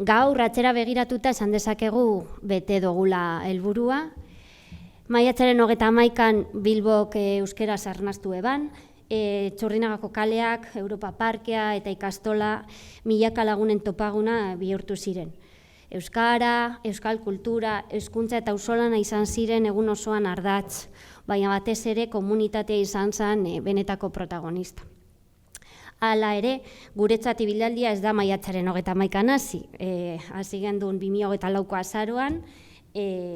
Gaur atzera begiratuta esan dezakegu bete dugula helburua. Maiatzaren 31an Bilbok euskaraz arnastu eban, Txurrinagako kaleak, Europa Parkea eta ikastola milaka lagunen topaguna bihurtu ziren. Euskara, euskal kultura, hezkuntza eta auzolana izan ziren egun osoan ardatz, baina batez ere komunitatea izan zen benetako protagonista. Hala ere, guretzat ibilaldia ez da maiatzaren 31an hasi. Hasi gendun 2024ko azaroan,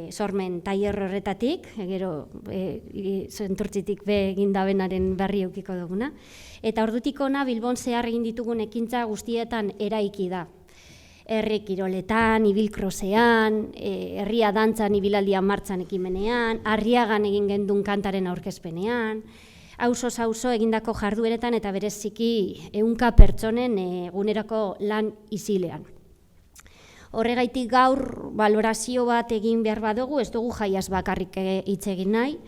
sormen tailer horretatik, gero Santurtzitik egindabenaren berri eukiko duguna. Eta ordutik hona Bilbon zehar egin ditugun ekintza guztietan eraiki da. Herri kiroletan, ibilkrosean, herria dantzan ibilaldian martxan ekimenean, Arriagan egin gendun kantaren aurkezpenean, auzoz auzo egindako jardueretan eta bereziki 100 pertsonen egunerako lan isilean. Horregaitik gaur balorazio bat egin behar badugu, ez dugu jaiaz bakarrik hitz egin nahi,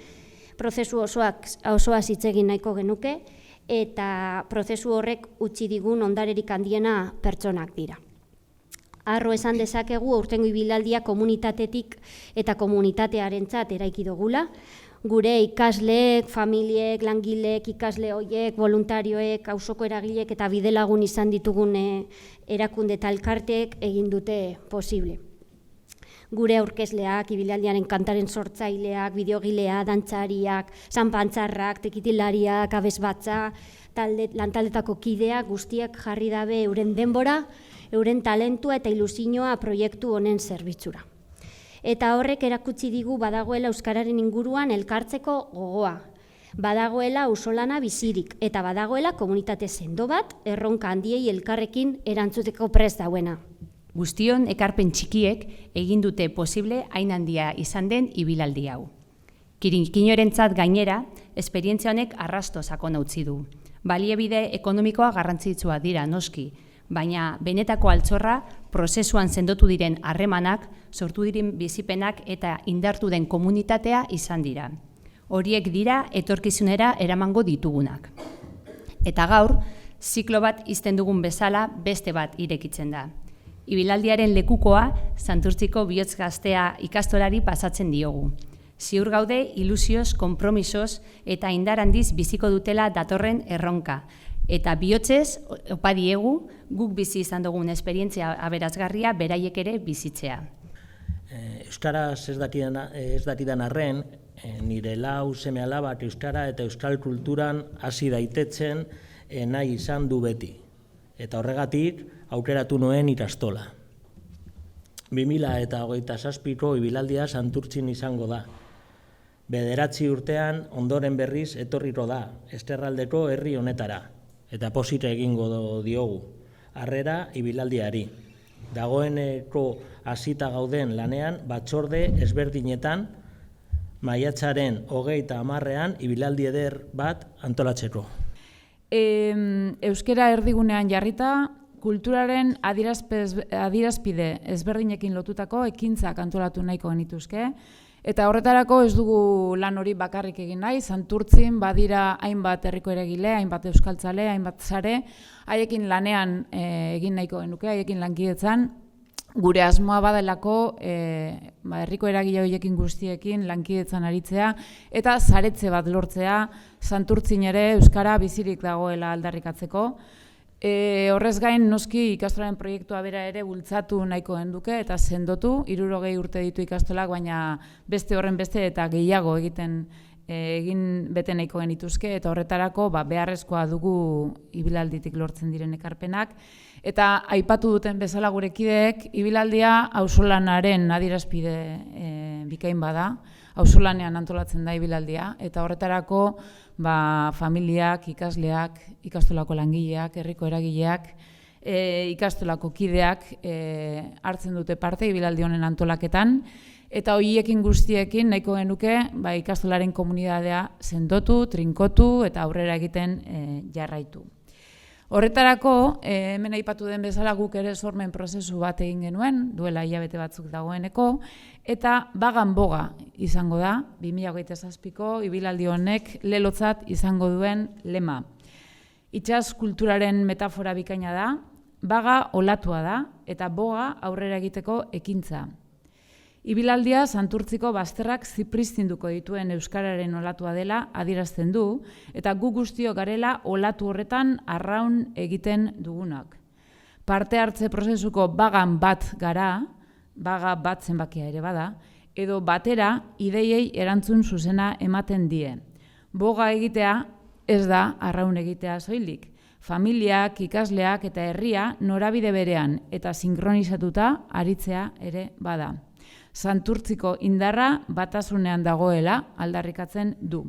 prozesu osoaz hitz egin nahiko genuke, eta prozesu horrek utzi digun ondarerik handiena pertsonak dira. Arro esan dezakegu aurtengo ibilaldia komunitatetik eta komunitatearentzat eraiki dugula, gure ikasleek, familiek, langileek, ikasle hoiek, voluntarioek, auzoko eragileek eta bidelagun izan ditugun erakunde eta elkarteek egin dute posible. Gure aurkezleak, ibilaldiaren kantaren sortzaileak, bideogilea, dantzariak, zanpantzarrak, tekitilariak, abesbatza, lantaldetako kideak guztiak jarri dabe euren denbora, euren talentua eta ilusioa proiektu honen zerbitzura. Eta horrek erakutsi digu badagoela euskararen inguruan elkartzeko gogoa, badagoela auzolana bizirik eta badagoela komunitate sendo bat erronka handiei elkarrekin erantzuteko prest dauena. Guztion ekarpen txikiek egin dute posible hain handia izan den ibilaldi hau. Kirinkinorentzat gainera, esperientzia honek arrasto sakona utzi du. Baliabide ekonomikoa garrantzitsua dira noski, baina benetako altxorra prozesuan sendotu diren harremanak, sortu diren bizipenak eta indartu den komunitatea izan dira. Horiek dira etorkizunera eramango ditugunak. Eta gaur, ziklo bat izten dugun bezala beste bat irekitzen da. Ibilaldiaren lekukoa Santurtziko bihotz gaztea ikastolari pasatzen diogu. Ziur gaude ilusioz, konpromisoz eta indar handiz biziko dutela datorren erronka. Eta bihotzez, opa diegu, guk bizi izan dugun esperientzia aberazgarria beraiek ere bizitzea. Euskaraz ez dakidan arren, nire lau seme alabak euskara eta euskal kulturan hasi daitetzen nahi izan du beti. Eta horregatik aukeratu nuen ikastola. 2027ko ibilaldia Santurtzin izango da. 9 urtean ondoren berriz etorriko da, Ezkerraldeko herri honetara. Eta posita egingo diogu, harrera ibilaldiari. Dagoeneko hasita gauden lanean batzorde ezberdinetan maiatzaren 30ean ibilaldi eder bat antolatzeko. Euskara erdigunean jarrita, kulturaren adierazpide ezberdinekin lotutako ekintzak antolatu nahiko genituzke. Eta horretarako ez dugu lan hori bakarrik egin nahi, Santurtzin badira hainbat herriko eragile, hainbat euskaltzale, hainbat sare, haiekin lanean egin nahiko genuke, haiekin lankidetzan, gure asmoa badelako herriko eragile horiekin guztiekin lankidetzan aritzea, eta saretze bat lortzea, Santurtzin ere euskara bizirik dagoela aldarrikatzeko. Horrez gain noski ikastolaren proiektua bera ere bultzatu nahiko genduke eta sendotu, 60 urte ditu ikastolak, baina beste horren beste eta gehiago egin bete nahiko genituzke, eta horretarako beharrezkoa dugu ibilalditik lortzen diren ekarpenak. Eta aipatu duten bezala gure kideek, ibilaldia auzolanaren adierazpide bikain bada, auzolanean antolatzen da ibilaldia, eta horretarako familiak, ikasleak, ikastolako langileak, herriko eragileak, ikastolako kideak hartzen dute parte ibilaldi honen antolaketan, eta horiekin guztiekin nahiko genuke ikastolaren komunitatea sendotu, trinkotu eta aurrera egiten jarraitu. Horretarako, hemen aipatu den bezala guk ere sormen prozesu bat egin genuen, duela hilabete batzuk dagoeneko, eta bagan boga izango da, 2027ko ibilaldi honek lelotzat izango duen lema. Itsas kulturaren metafora bikaina da, baga olatua da, eta boga aurrera egiteko ekintza. Ibilaldia Santurtziko bazterrak zipristinduko dituen euskararen olatua dela adierazten du, eta gu guztio garela olatu horretan arraun egiten dugunak. Parte hartze prozesuko bagan bat gara, baga bat zenbakia ere bada, edo batera ideiei erantzun zuzena ematen die. Boga egitea ez da arraun egitea soilik. Familiak, ikasleak eta herria norabide berean eta sinkronizatuta aritzea ere bada. Santurtziko indarra batasunean dagoela aldarrikatzen du.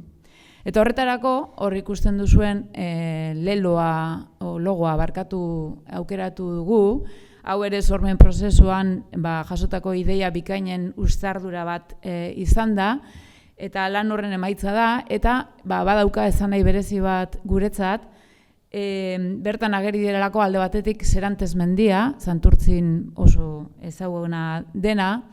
Eta horretarako, hor ikusten duzuen logoa aukeratu dugu, hau ere sormen prozesuan jasotako ideia bikainen uztardura bat izan da, eta lan horren emaitza da, eta badauka esan nahi berezi bat guretzat, bertan ageri direlako alde batetik Serantes mendia, Santurtzin oso ezaguna dena,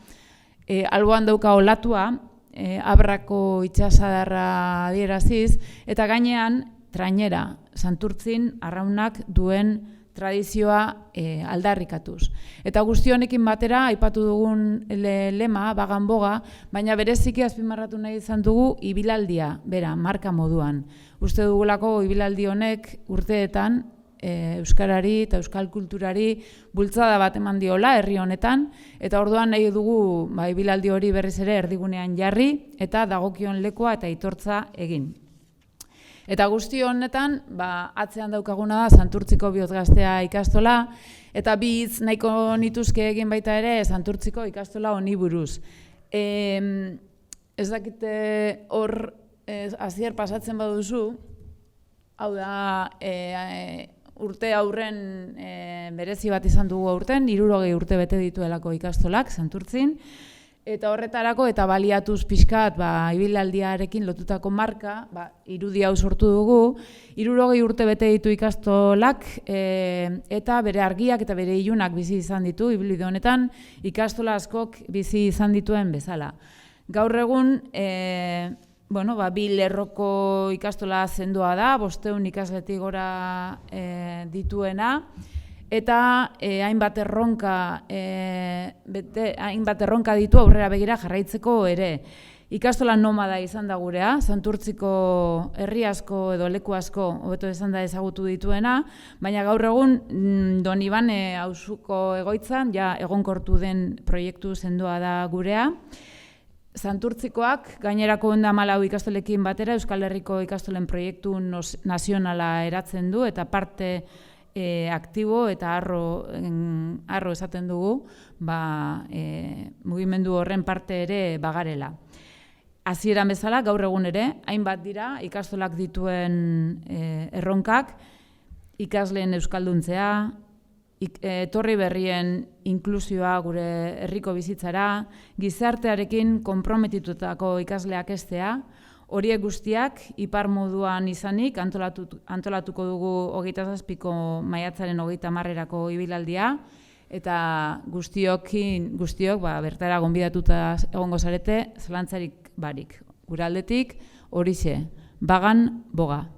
alboan dauka olatua, Abrako itxasadarra adieraziz, eta gainean trainera, Santurtzin arraunak duen tradizioa aldarrikatuz. Eta guzti honekin batera, aipatu dugun lema, bagan boga, baina bereziki azpimarratu nahi izan dugu ibilaldia, bera, marka moduan. Uste dugulako ibilaldi honek urteetan euskarari eta euskal kulturari bultzada bat eman diola herri honetan, eta orduan nahi dugu ibilaldi hori berriz ere erdigunean jarri, eta dagokion lekua eta aitortza egin. Eta guzti honetan, atzean daukaguna da Santurtziko Bihotz-Gaztea ikastola, eta bi hitz nahiko nituzke egin baita ere Santurtziko ikastola honi buruz. Ez dakite hor Asier pasatzen baduzu, hau da urte aurren berezi bat izan dugu aurten, 60 urte bete dituelako ikastolak Santurtzin, eta horretarako eta baliatuz pixkat ibilaldiarekin lotutako marka, irudi hau sortu dugu, 60 urte bete ditu ikastolak eta bere argiak eta bere ilunak bizi izan ditu, ibilbide honetan ikastola askok bizi izan dituen bezala. Gaur egun, bi lerroko ikastola sendoa da, 500 ikasletik gora dituena, eta hainbat erronka ditu aurrera begira jarraitzeko ere. Ikastola nomada izan da gurea, Santurtziko herri asko edo leku asko hobeto esan da ezagutu dituena, baina gaur egun Donibane auzuko egoitzan egonkortu den proiektu sendoa da gurea. Santurtzikoak gainerako 114 ikastolekin batera Euskal Herriko ikastolen proiektu nazionala eratzen du eta parte aktibo eta arro esaten dugu mugimendu horren parte ere bagarela. Hasieran bezala gaur egun ere hainbat dira ikastolak dituen erronkak, ikasleen euskalduntzea, etorri berrien inklusioa gure herriko bizitzara, gizartearekin konprometitutako ikasleak heztea, horiek guztiak ipar moduan izanik antolatuko dugu 27ko maiatzaren 30erako ibilaldia, eta guztiok bertara gonbidatuta egongo zarete, zalantzarik barik. Gure aldetik horixe, bagan boga.